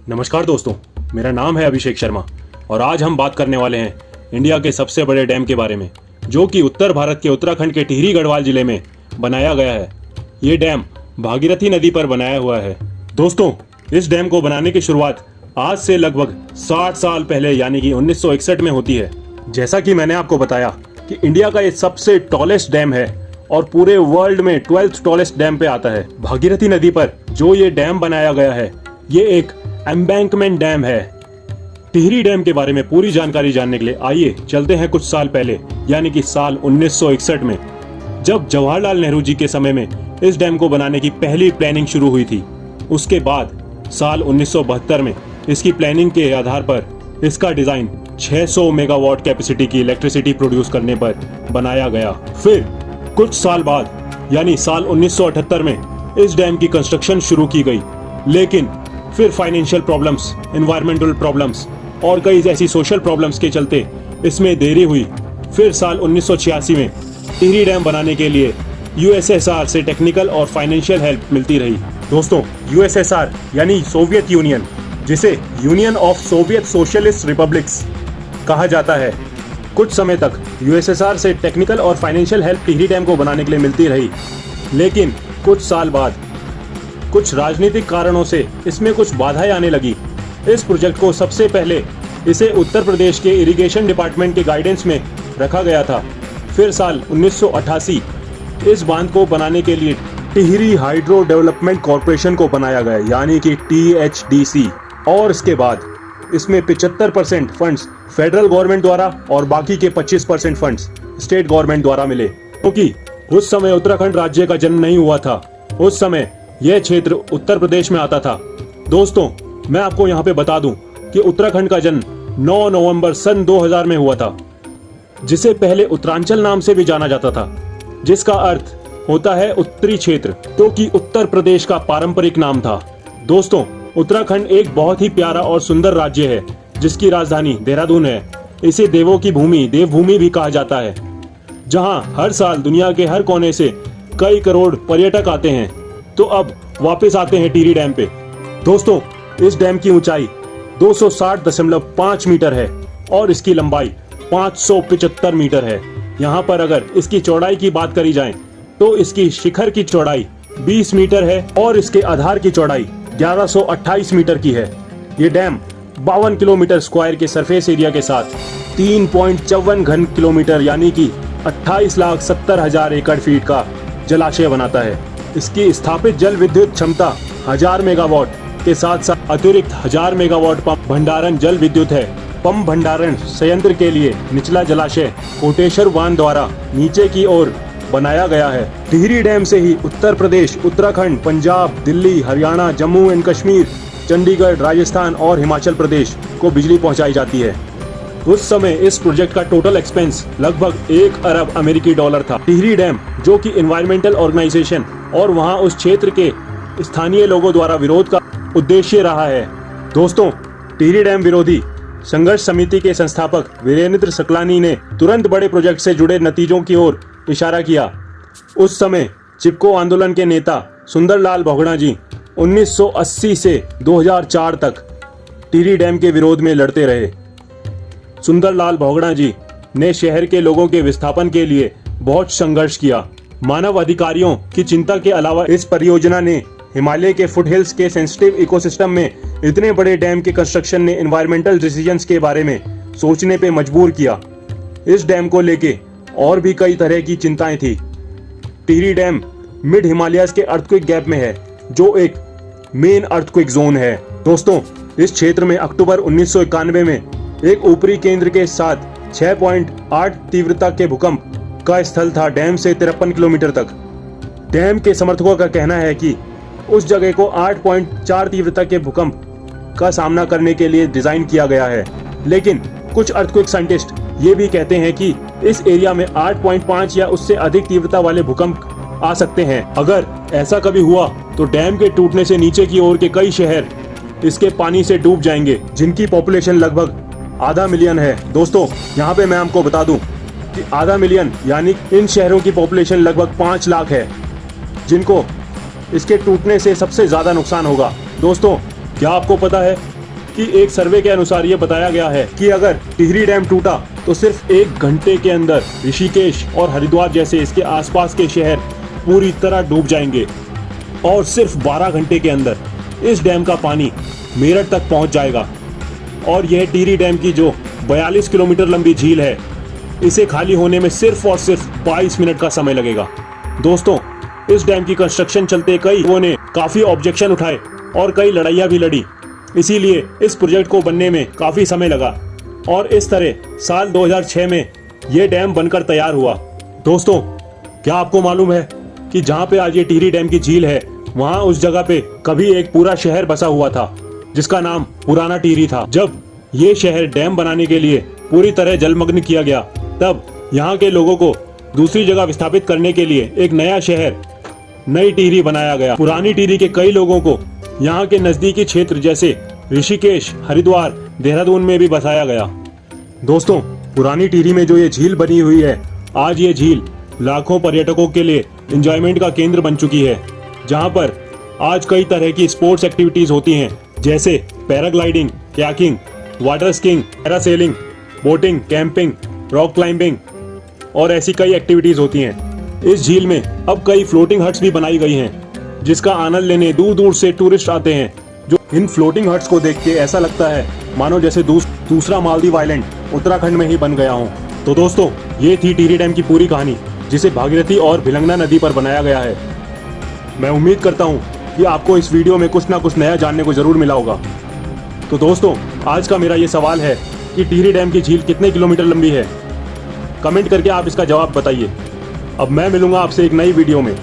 नमस्कार दोस्तों, मेरा नाम है अभिषेक शर्मा और आज हम बात करने वाले हैं इंडिया के सबसे बड़े डैम के बारे में, जो कि उत्तर भारत के उत्तराखंड के टिहरी गढ़वाल जिले में बनाया गया है। ये डैम भागीरथी नदी पर बनाया हुआ है। दोस्तों, इस डैम को बनाने की शुरुआत आज से लगभग 60 साल पहले यानी कि 1961 में होती है। जैसा कि मैंने आपको बताया कि इंडिया का ये सबसे टॉलेस्ट डैम है और पूरे वर्ल्ड में 12th टॉलेस्ट डैम पे आता है। भागीरथी नदी पर जो ये डैम बनाया गया है, ये एक एम्बैंकमेंट डैम है। टिहरी डैम के बारे में पूरी जानकारी जानने के लिए आइए चलते हैं कुछ साल पहले, यानी कि साल 1961 में, जब जवाहरलाल नेहरू जी के समय में इस डैम को बनाने की पहली प्लानिंग शुरू हुई थी। उसके बाद साल 1972 में इसकी प्लानिंग के आधार पर इसका डिजाइन 600 मेगावाट कैपेसिटी की इलेक्ट्रिसिटी प्रोड्यूस करने पर बनाया गया। फिर कुछ साल बाद यानी साल 1978 में इस डैम की कंस्ट्रक्शन शुरू की गई, लेकिन फिर फाइनेंशियल प्रॉब्लम्स, एनवायरमेंटल प्रॉब्लम्स और कई ऐसी सोशल प्रॉब्लम्स के चलते इसमें देरी हुई। फिर साल 1986 में टिहरी डैम बनाने के लिए यूएसएसआर से टेक्निकल और फाइनेंशियल हेल्प मिलती रही। दोस्तों, यूएसएसआर यानी सोवियत यूनियन, जिसे union of Soviet socialist republics कहा जाता है, कुछ समय तक यूएसएसआर से टेक्निकल और फाइनेंशियल हेल्प टिहरी डैम को बनाने के लिए मिलती रही, लेकिन कुछ साल बाद कुछ राजनीतिक कारणों से इसमें कुछ बाधाएं आने लगी। इस प्रोजेक्ट को सबसे पहले इसे उत्तर प्रदेश के इरिगेशन डिपार्टमेंट के गाइडेंस में रखा गया था। फिर साल 1988 इस बांध को बनाने के लिए टिहरी हाइड्रो डेवलपमेंट कॉर्पोरेशन को बनाया गया, यानी कि THDC, और इसके बाद इसमें 75% फंड्स फेडरल गवर्नमेंट द्वारा और बाकी के 25% फंड्स स्टेट गवर्नमेंट द्वारा मिले, क्योंकि उस समय उत्तराखंड राज्य का जन्म नहीं हुआ था। उस समय यह क्षेत्र उत्तर प्रदेश में आता था। दोस्तों, मैं आपको यहाँ पे बता दूं कि उत्तराखंड का जन्म 9 नवंबर सन 2000 में हुआ था, जिसे पहले उत्तरांचल नाम से भी जाना जाता था, जिसका अर्थ होता है उत्तरी क्षेत्र, तो कि उत्तर प्रदेश का पारंपरिक नाम था। दोस्तों, उत्तराखंड एक बहुत ही प्यारा और सुंदर राज्य है, जिसकी राजधानी देहरादून है। इसे देवों की भूमि, देवभूमि भी कहा जाता है, जहाँ हर साल दुनिया के हर कोने से कई करोड़ पर्यटक आते हैं। तो अब वापस आते हैं टिहरी डैम पे। दोस्तों, इस डैम की ऊंचाई 260.5 मीटर है और इसकी लंबाई 575 मीटर है। यहाँ पर अगर इसकी चौड़ाई की बात करी जाए तो इसकी शिखर की चौड़ाई 20 मीटर है और इसके आधार की चौड़ाई 1128 मीटर की है। ये डैम 52 किलोमीटर स्क्वायर के सरफेस एरिया के साथ 3.54 घन किलोमीटर यानी कि 28,70,000 एकड़ फीट का जलाशय बनाता है। इसकी स्थापित जल विद्युत क्षमता 1000 मेगावाट के साथ साथ अतिरिक्त 1000 मेगावाट पंप भंडारण जल विद्युत है। पंप भंडारण संयंत्र के लिए निचला जलाशय कोटेश्वर बांध द्वारा नीचे की ओर बनाया गया है। टिहरी डैम से ही उत्तर प्रदेश, उत्तराखंड, पंजाब, दिल्ली, हरियाणा, जम्मू एंड कश्मीर, चंडीगढ़, राजस्थान और हिमाचल प्रदेश को बिजली पहुंचाई जाती है। उस समय इस प्रोजेक्ट का टोटल एक्सपेंस लगभग 1 अरब अमेरिकी डॉलर था। टिहरी डैम, जो कि एनवायरमेंटल ऑर्गेनाइजेशन और वहां उस क्षेत्र के स्थानीय लोगों द्वारा विरोध का उद्देश्य रहा है। दोस्तों, टिहरी डैम विरोधी संघर्ष समिति के संस्थापक वीरेंद्र सकलानी ने तुरंत बड़े प्रोजेक्ट से जुड़े नतीजों की ओर इशारा किया। उस समय चिपको आंदोलन के नेता सुंदरलाल बहुगुणा जी 1980 से 2004 तक टिहरी डैम के विरोध में लड़ते रहे। सुंदरलाल बहुगुणा जी ने शहर के लोगों के विस्थापन के लिए बहुत संघर्ष किया। मानव अधिकारियों की चिंता के अलावा इस परियोजना ने हिमालय के फुटहिल्स के सेंसिटिव इकोसिस्टम में इतने बड़े डैम के कंस्ट्रक्शन ने एनवायरमेंटल डिसीजंस के बारे में सोचने पे मजबूर किया। इस डैम को लेके और भी कई तरह की चिंताएं थी। टिहरी डैम मिड हिमालयस के अर्थक्वेक गैप में है, जो एक मेन अर्थक्वेक जोन है। दोस्तों, इस क्षेत्र में अक्टूबर 1991 में एक ऊपरी केंद्र के साथ 6.8 तीव्रता के भूकंप का स्थल था, डैम से 53 किलोमीटर तक। डैम के समर्थकों का कहना है कि उस जगह को 8.4 तीव्रता के भूकंप का सामना करने के लिए डिजाइन किया गया है, लेकिन कुछ अर्थक्वेक साइंटिस्ट ये भी कहते हैं कि इस एरिया में 8.5 या उससे अधिक तीव्रता वाले भूकंप आ सकते हैं। अगर ऐसा कभी हुआ तो डैम के टूटने से नीचे की ओर के कई शहर इसके पानी से डूब जाएंगे, जिनकी पॉपुलेशन लगभग आधा मिलियन है। दोस्तों, यहाँ पे मैं आपको बता दूं कि आधा मिलियन यानी इन शहरों की पॉपुलेशन लगभग 5 लाख है, जिनको इसके टूटने से सबसे ज्यादा नुकसान होगा। दोस्तों, क्या आपको पता है कि एक सर्वे के अनुसार ये बताया गया है कि अगर टिहरी डैम टूटा तो सिर्फ 1 घंटे के अंदर ऋषिकेश और हरिद्वार जैसे इसके आसपास के शहर पूरी तरह डूब जाएंगे और सिर्फ 12 घंटे के अंदर इस डैम का पानी मेरठ तक पहुंच जाएगा। और यह टिहरी डैम की जो 42 किलोमीटर लंबी झील है, इसे खाली होने में सिर्फ और सिर्फ 22 मिनट का समय लगेगा। दोस्तों, इस डैम की कंस्ट्रक्शन चलते कई लोगों ने काफी ऑब्जेक्शन उठाए और कई लड़ाइयां भी लड़ी, इसीलिए इस प्रोजेक्ट को बनने में काफी समय लगा और इस तरह साल 2006 में यह डैम बनकर तैयार हुआ। दोस्तों, क्या आपको मालूम है कि जहां पे आज ये टिहरी डैम की झील है, वहां उस जगह पे कभी एक पूरा शहर बसा हुआ था जिसका नाम पुराना टिहरी था। जब ये शहर डैम बनाने के लिए पूरी तरह जलमग्न किया गया, तब यहाँ के लोगों को दूसरी जगह विस्थापित करने के लिए एक नया शहर नई टिहरी बनाया गया। पुरानी टिहरी के कई लोगों को यहाँ के नजदीकी क्षेत्र जैसे ऋषिकेश, हरिद्वार, देहरादून में भी बसाया गया। दोस्तों, पुरानी टिहरी में जो ये झील बनी हुई है, आज ये झील लाखों पर्यटकों के लिए एंजॉयमेंट का केंद्र बन चुकी है, जहाँ पर आज कई तरह की स्पोर्ट्स एक्टिविटीज होती हैं, जैसे paragliding, kayaking, water skiing, parasailing, boating, camping, rock climbing और ऐसी कई एक्टिविटीज होती हैं। इस झील में अब कई फ्लोटिंग हट्स भी बनाई गई हैं, जिसका आनंद लेने दूर दूर से टूरिस्ट आते हैं। जो इन फ्लोटिंग हट्स को देख के ऐसा लगता है मानो जैसे दूसरा मालदीव आइलैंड उत्तराखंड में ही बन गया हो। तो दोस्तों, ये थी टिहरी डैम की पूरी कहानी, जिसे भागीरथी और भिलंगना नदी पर बनाया गया है। मैं उम्मीद करता हूँ कि आपको इस वीडियो में कुछ ना कुछ नया जानने को जरूर मिला होगा। तो दोस्तों, आज का मेरा ये सवाल है कि टिहरी डैम की झील कितने किलोमीटर लंबी है? कमेंट करके आप इसका जवाब बताइए। अब मैं मिलूंगा आपसे एक नई वीडियो में।